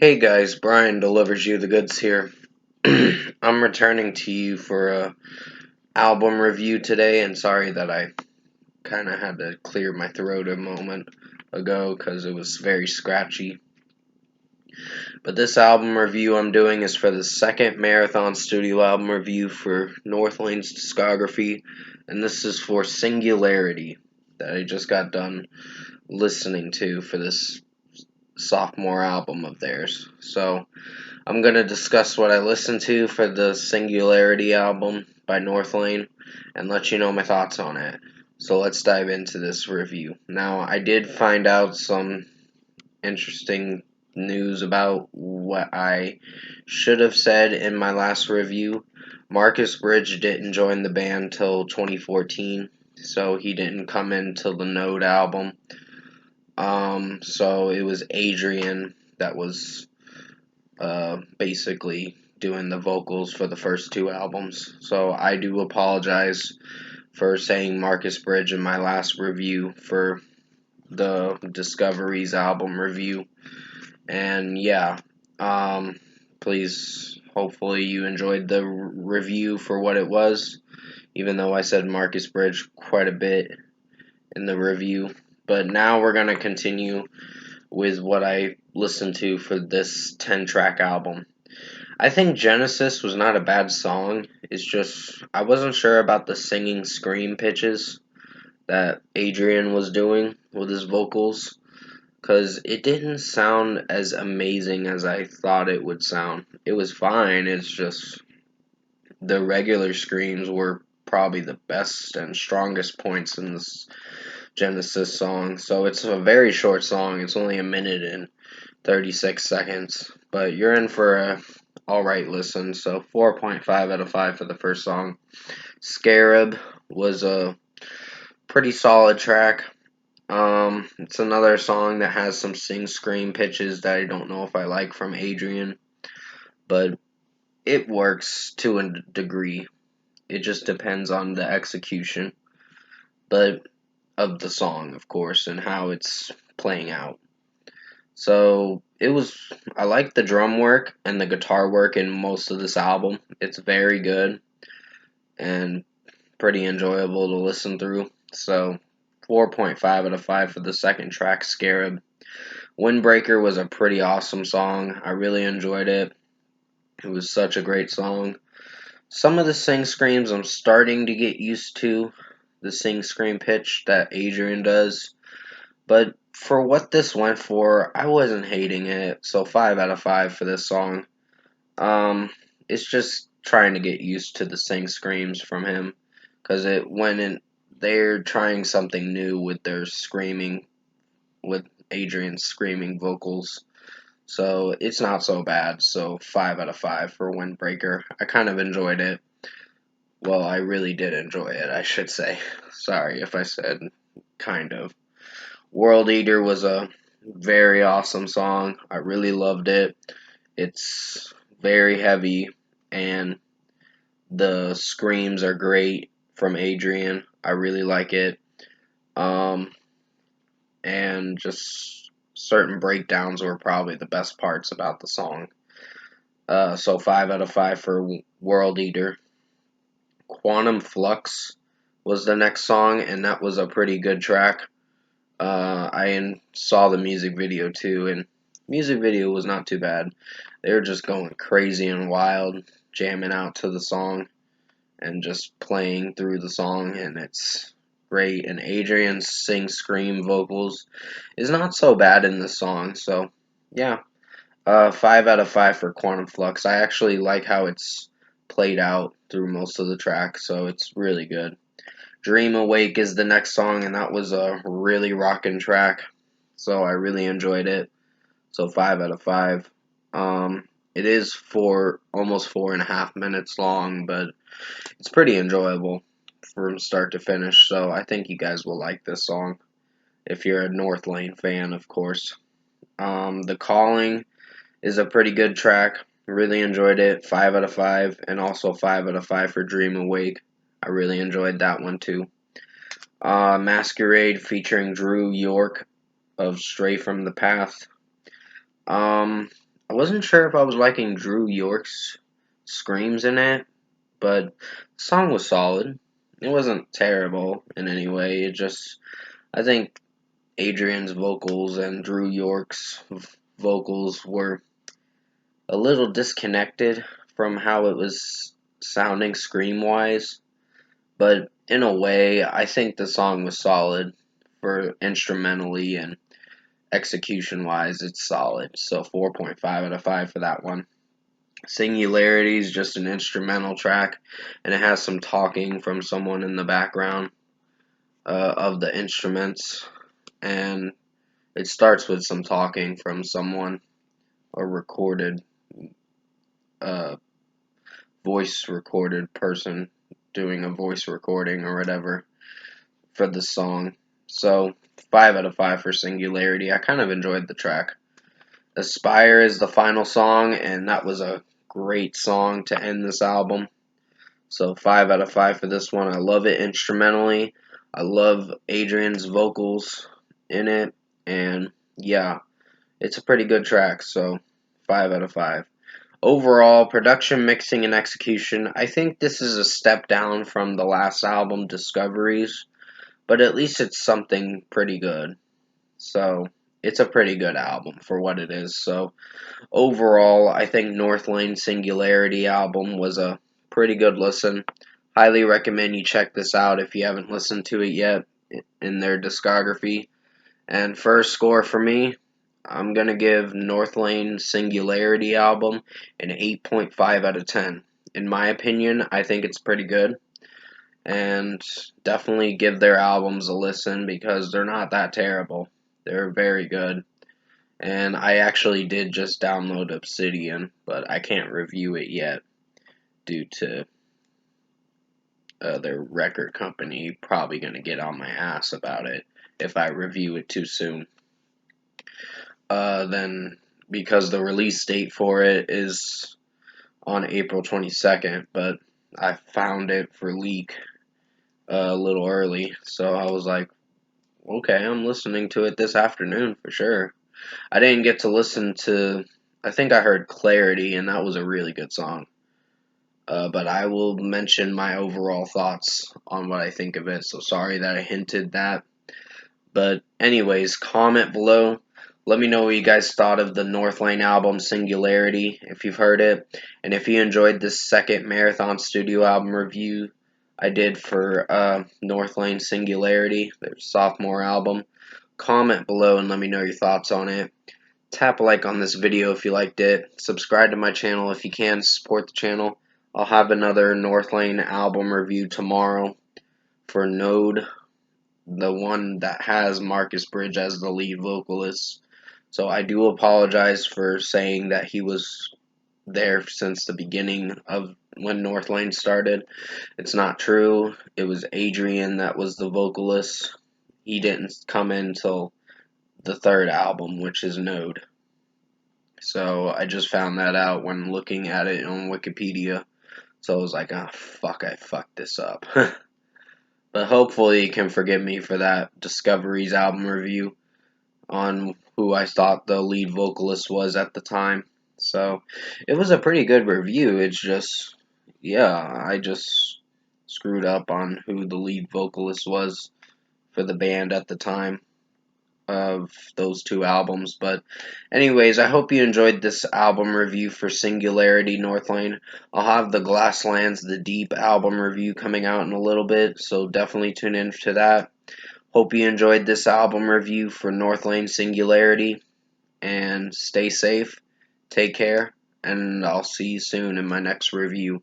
Hey guys, Brian delivers you the goods here. I'm returning to you for a album review today, and sorry that I kind of had to clear my throat a moment ago because it was very scratchy. But this album review I'm doing is for the second marathon studio album review for Northlane's discography, and this is for Singularity that I just got done listening to for this sophomore album of theirs. So I'm going to discuss what I listened to for the Singularity album by Northlane and let you know my thoughts on it. So let's dive into this review. Now, I did find out some interesting news about what I should have said in my last review. Marcus Bridge didn't join the band till 2014, so he didn't come in till the Node album. So it was Adrian that was basically doing the vocals for the first two albums. So I do apologize for saying Marcus Bridge in my last review for the Discoveries album review. And yeah, please, hopefully you enjoyed the review for what it was, even though I said Marcus Bridge quite a bit in the review. But now we're going to continue with what I listened to for this 10-track album. I think Genesis was not a bad song. It's just, I wasn't sure about the singing scream pitches that Adrian was doing with his vocals, because it didn't sound as amazing as I thought it would sound. It was fine, it's just the regular screams were probably the best and strongest points in this Genesis song. So it's a very short song, it's only a minute and 36 seconds, but you're in for a alright listen. So 4.5 out of 5 for the first song. Scarab was a pretty solid track. It's another song that has some sing scream pitches that I don't know if I like from Adrian, but it works to a degree. It just depends on the execution, but of the song, of course, and how it's playing out. So I like the drum work and the guitar work in most of this album. It's very good and pretty enjoyable to listen through. So 4.5 out of 5 for the second track, Scarab. Windbreaker was a pretty awesome song. I really enjoyed it. It was such a great song. Some of the sing screams I'm starting to get used to, the sing scream pitch that Adrian does. But for what this went for, I wasn't hating it. So 5 out of 5 for this song. It's just trying to get used to the sing screams from him, because they're trying something new with their screaming, with Adrian's screaming vocals. So it's not so bad. So 5 out of 5 for Windbreaker. I kind of enjoyed it. Well, I really did enjoy it, I should say. Sorry if I said kind of. World Eater was a very awesome song. I really loved it. It's very heavy, and the screams are great from Adrian. I really like it. Um, and just certain breakdowns were probably the best parts about the song. So 5 out of 5 for World Eater. Quantum Flux was the next song, and that was a pretty good track. I saw the music video too, and music video was not too bad. They were just going crazy and wild, jamming out to the song and just playing through the song, and it's great. And Adrian's sing scream vocals is not so bad in this song, so yeah. 5 out of 5 for Quantum Flux. I actually like how it's played out through most of the track, so it's really good. Dream Awake is the next song, and that was a really rockin' track, so I really enjoyed it. So 5 out of 5. It is almost 4.5 minutes long, but it's pretty enjoyable from start to finish, so I think you guys will like this song if you're a Northlane fan, of course. The Calling is a pretty good track. Really enjoyed it. 5 out of 5, and also 5 out of 5 for Dream Awake. I really enjoyed that one too. Masquerade featuring Drew York of Stray from the Path. I wasn't sure if I was liking Drew York's screams in it, but the song was solid. It wasn't terrible in any way. I think Adrian's vocals and Drew York's vocals were a little disconnected from how it was sounding scream wise, but in a way, I think the song was solid for instrumentally and execution wise. It's solid. So 4.5 out of 5 for that one. Singularity is just an instrumental track, and it has some talking from someone in the background of the instruments, and it starts with some talking from someone, a recorded, uh, voice recorded person doing a voice recording or whatever for the song. So 5 out of 5 for Singularity. I kind of enjoyed the track. Aspire is the final song, and that was a great song to end this album. So 5 out of 5 for this one. I love it instrumentally. I love Adrian's vocals in it, and yeah, it's a pretty good track. So 5 out of 5. Overall, production, mixing, and execution, I think this is a step down from the last album, Discoveries, but at least it's something pretty good. So it's a pretty good album for what it is. So overall, I think Northlane Singularity album was a pretty good listen. Highly recommend you check this out if you haven't listened to it yet in their discography. And first score for me, I'm going to give Northlane Singularity album an 8.5 out of 10. In my opinion, I think it's pretty good. And definitely give their albums a listen because they're not that terrible. They're very good. And I actually did just download Obsidian, but I can't review it yet due to their record company probably going to get on my ass about it if I review it too soon. Then, because the release date for it is on April 22nd, but I found it for leak a little early, so I was like, okay, I'm listening to it this afternoon for sure. I didn't get to listen to, I think I heard Clarity, and that was a really good song. But I will mention my overall thoughts on what I think of it, so sorry that I hinted that. But anyways, comment below. Let me know what you guys thought of the Northlane album Singularity, if you've heard it. And if you enjoyed this second Marathon Studio album review I did for Northlane Singularity, their sophomore album, comment below and let me know your thoughts on it. Tap a like on this video if you liked it. Subscribe to my channel if you can. Support the channel. I'll have another Northlane album review tomorrow for Node, the one that has Marcus Bridge as the lead vocalist. So I do apologize for saying that he was there since the beginning of when Northlane started. It's not true. It was Adrian that was the vocalist. He didn't come in until the third album, which is Node. So I just found that out when looking at it on Wikipedia. So I was like, ah, fuck, I fucked this up. But hopefully you can forgive me for that Discoveries album review on who I thought the lead vocalist was at the time. So it was a pretty good review. It's just, yeah, I just screwed up on who the lead vocalist was for the band at the time of those two albums. But anyways, I hope you enjoyed this album review for Singularity Northlane. I'll have the Glasslands The Deep album review coming out in a little bit, so definitely tune in to that. Hope you enjoyed this album review for Northlane Singularity, and stay safe, take care, and I'll see you soon in my next review.